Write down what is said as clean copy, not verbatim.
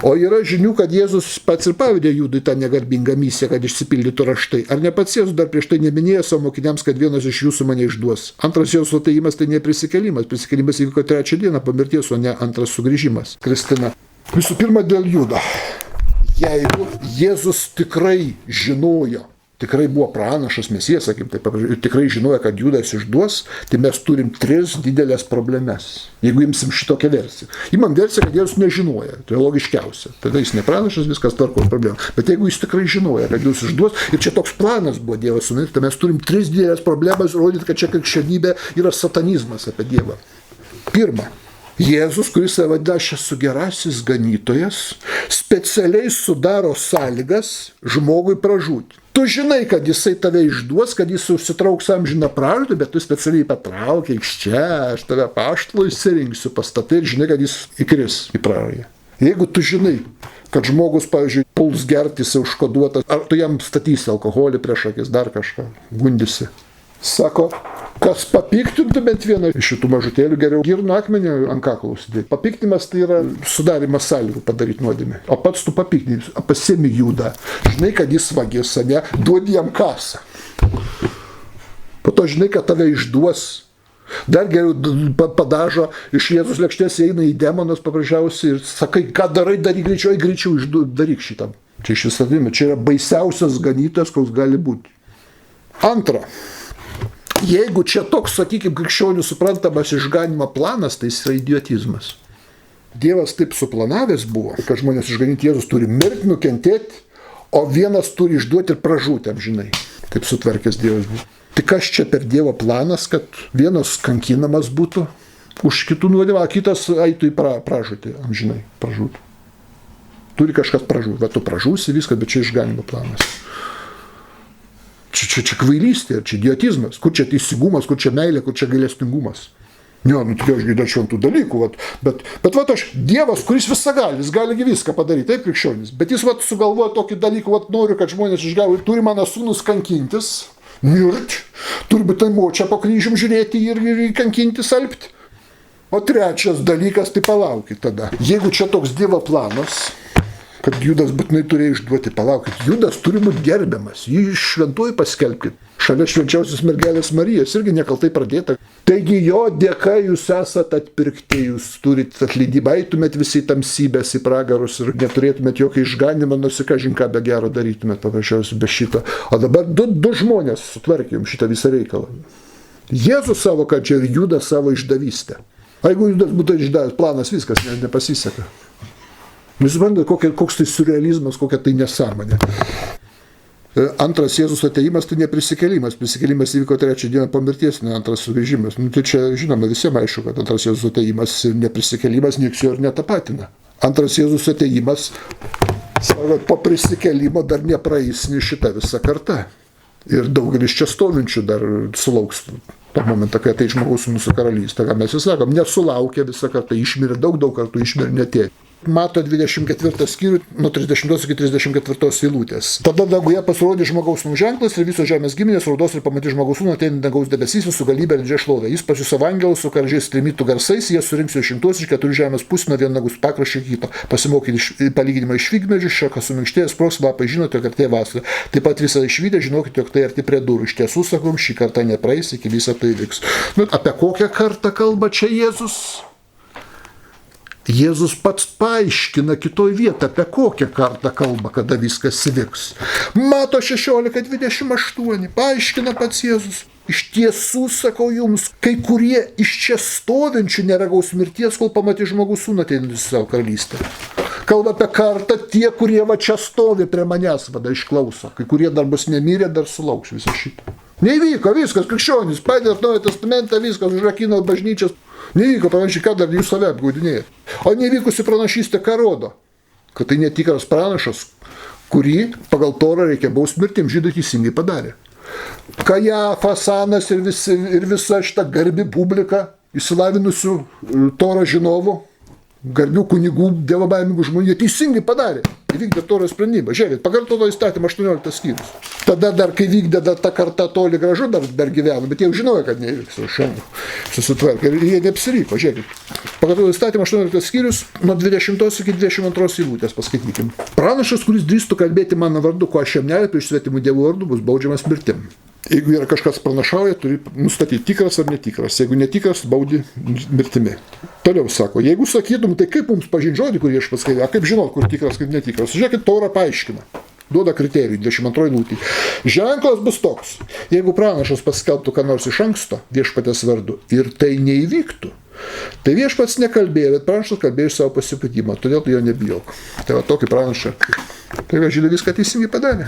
O yra žinių, kad Jėzus pats ir pavedė Judui tą negarbingą misiją, kad išsipildytų raštai. Ar ne pats Jėzus dar prieš tai neminėjo savo mokiniams, kad vienas iš jūsų mane išduos? Antras Jėzus atėjimas tai ne prisikėlimas. Prisikėlimas įvyko 3 dieną po mirties, o ne antras sugrįžimas. Kristina. Visų pirma, dėl Judo. Jeigu Jėzus tikrai žinojo, tikrai buvo pranašas Mesijas, sakim, taip, ir tikrai žinojo, kad Judas išduos, tai mes turim 3 didelės problemas. Jeigu imsim šitokią versiją. Imam versiją, kad Jėzus nežinoja, tai logiškiausia. Tada jis ne pranašas, viskas tvarko problemą. Bet jeigu jis tikrai žinoja, kad Jėzus išduos, ir čia toks planas buvo Dievas sumanyti, tai mes turim 3 didelės problemas, rodyti, kad čia krikščionybė yra satanizmas apie Dievą. Pirma. Jėzus, kuris save vadina, aš esu gerasis ganytojas, specialiai sudaro sąlygas žmogui pražūti. Tu žinai, kad jisai tave išduos, kad jis užsitrauks amžiną pražūtį, bet tu specialiai patraukia iš čia, aš tave apaštalu išsirinksiu, pastatai ir žinai, kad jis įkris į prarają. Jeigu tu žinai, kad žmogus, pavyzdžiui, puls gerti, jisai užkoduotas, ar tu jam statysi alkoholį prieš akis, dar kažką, gundysi. Sako, kas papiktintų bent vieną iš šitų mažutėlių, geriau girnų akmenį ant kaklo užsidėti. Papiktinimas tai yra sudarimas sąlygų padaryti nuodėmę. O pats tu papiktini, pasiemi Judą. Žinai, kad jis vagis, ane, duodi jam kasą. Po to žinai, kad tave išduos. Dar geriau padažo, iš Jėzus lėkštės eina į demonus paprasčiausiai ir sakai, ką darai, daryk greičiau, daryk šitam. Čia iš visatime, čia yra baisiausias ganytojas, koks gali būti. Antra. Jeigu čia toks, sakykime, krikščionių suprantamas išganimo planas, tai jis yra idiotizmas. Dievas taip suplanavęs buvo, kad žmonės išganyti Jėzus turi mirti, nukentėti, o vienas turi išduoti ir pražūti amžinai. Taip sutvarkęs Dievas buvo. Tai kas čia per Dievo planas, kad vienas kankinamas būtų už kitų nuodėmę, o kitas eitų į pražūtį amžinai, pražūti. Turi kažkas pražūti, bet tu pražūsi viską, bet čia išganimo planas. Čia kvailystė, čia idiotizmas, kur čia teisingumas, kur čia meilė, kur čia gailestingumas. Ne, tikrai aš girdžiu šventų dalykų, bet aš, Dievas, kuris visagalis, gali viską padaryti, taip krikščionis, bet jis sugalvoja tokį dalyką, noriu, kad žmonės išgavo, turi mano sūnus kankintis, mirt, turi būti močia po kryžium žiūrėti ir kankintis, alpti. O trečias dalykas, tai palaukit tada. Jeigu čia toks Dievo planas, kad Judas būtinai turėjo išduoti, palaukit, Judas turi būti gerbiamas, jį šventuoju paskelbkit. Šalia švenčiausios mergelės Marijos irgi nekaltai pradėta. Taigi jo dėka jūs esat atpirkti, jūs turite atleidimą, eitumėt visi tamsybės į pragarus ir neturėtumėt jokio išganimą, nusikažin ką be gero darytumėt paprasčiausiai be šito. O dabar du žmonės sutvarkėm šitą visą reikalą. Jėzus savo kančią ir Judas savo išdavystę. O jeigu Judas būtų išdavęs, planas viskas nepasiseka. Jūs suprantate, koks tai surrealizmas, kokia tai nesąmonė. Antras Jėzus atėjimas tai ne prisikėlimas. Prisikėlimas įvyko 3 dieną po mirties, ne antras sugrįžimas. Tai čia žinoma visiems aišku, kad antras Jėzus atėjimas ir neprisikėlimas nieks jo ir netapatina. Antras Jėzus atėjimas, po prisikėlimo dar nepraeis šita visa karta. Ir daugelis čia stovinčių dar sulauks tą momentą, kai ateis žmogaus sūnus į karalystę. Ką mes įsakom, nesulaukė visą kartą, išmirė daug kartų, išmirė netėjo. Mato 24 skyrių nuo 30 iki 34 eilutės. Tada danguje pasirodė žmogaus sūnų ženklas ir visos žemės giminės raudos ir pamatys žmogaus sūnų ateinant dangaus debesys su galybė ir didžia šlovė. Jis pasiųs savo angelus su karžiais trimitų garsais, jie surinks jo šimtus iš 4 žemės pusių nuo vieno dangaus pakraščio kito. Pasimokyti palyginimą iš figmedžių, šakas suminkštėjęs, sprogs lapai, žinote, kad tai vasara. Taip pat visą išvydę, žinokite, jog tai arti prie durų. Iš tiesų, sakom, šį kartą nepraeis, iki visą tai vyks. Apie kokią kartą kalba čia Jėzus? Jėzus pats paaiškina kitoj vietą, apie kokią kartą kalba, kada viskas įvyks. Mato 16:28, paaiškina pats Jėzus. Iš tiesų, sakau jums, kai kurie iš čia stovinčių neragaus mirties, kol pamatys žmogus sūnų ateinantį į savo karalystę. Kalba apie kartą tie, kurie va čia stovi prie manęs, vada išklauso. Kai kurie dar bus nemirę, dar sulauks visą šitą. Neįvyko viskas, krikščionys, padėt Naują testamentą, viskas, užrakino bažnyčias. Nevyko, panašiai, ką dar jūs save apgaudinėjate. O nevykusi pranašystė ką rodo? Kad tai netikras pranašas, kurį pagal Torą reikia baust mirtim, žydai teisingai padarė. Kajafas, Anas ir visa šita garbi publika, išsilavinusių Torą žinovų, garbių kunigų, dievobaimingų žmonių, jie teisingai padarė. Įvykdė Toros sprendimą. Žiūrėkit, pakartoto įstatymą 18 skyrius. Tada dar, kai vykdė dar ta karta toli gražu dar gyveno, bet jie jau žinojo, kad neįvyks. Šiandien susitvarkė ir jie neapsiryko. Žiūrėkit, pakartoto įstatymą 18 skyrius nuo 20 iki 22 eilutės paskaitykim. Pranašas, kuris drįstų kalbėti mano vardu, ko aš jam neliepiu iš svetimų dievų vardų, bus baudžiamas mirtim. Jeigu yra kažkas pranašauja, turi nustatyti tikras ar netikras. Jeigu netikras, baudi mirtimi. Toliau sako, jeigu sakytum, tai kaip mums pažinti žodį, kurį aš paskaitai, kaip žinot, kur tikras, kaip netikras. Žiūrėkit, Tora paaiškina. Duoda kriterijų, 22 eilutė. Ženklas bus toks. Jeigu pranašas paskelbtų ką nors iš anksto viešpaties vardu ir tai neįvyktų, tai viešpats nekalbėjo, bet pranašas kalbėjo iš savo pasipūtimą, todėl tu jo nebijok. Tai va tokį pranašą. Tai va, žydai viską teisingai padarė.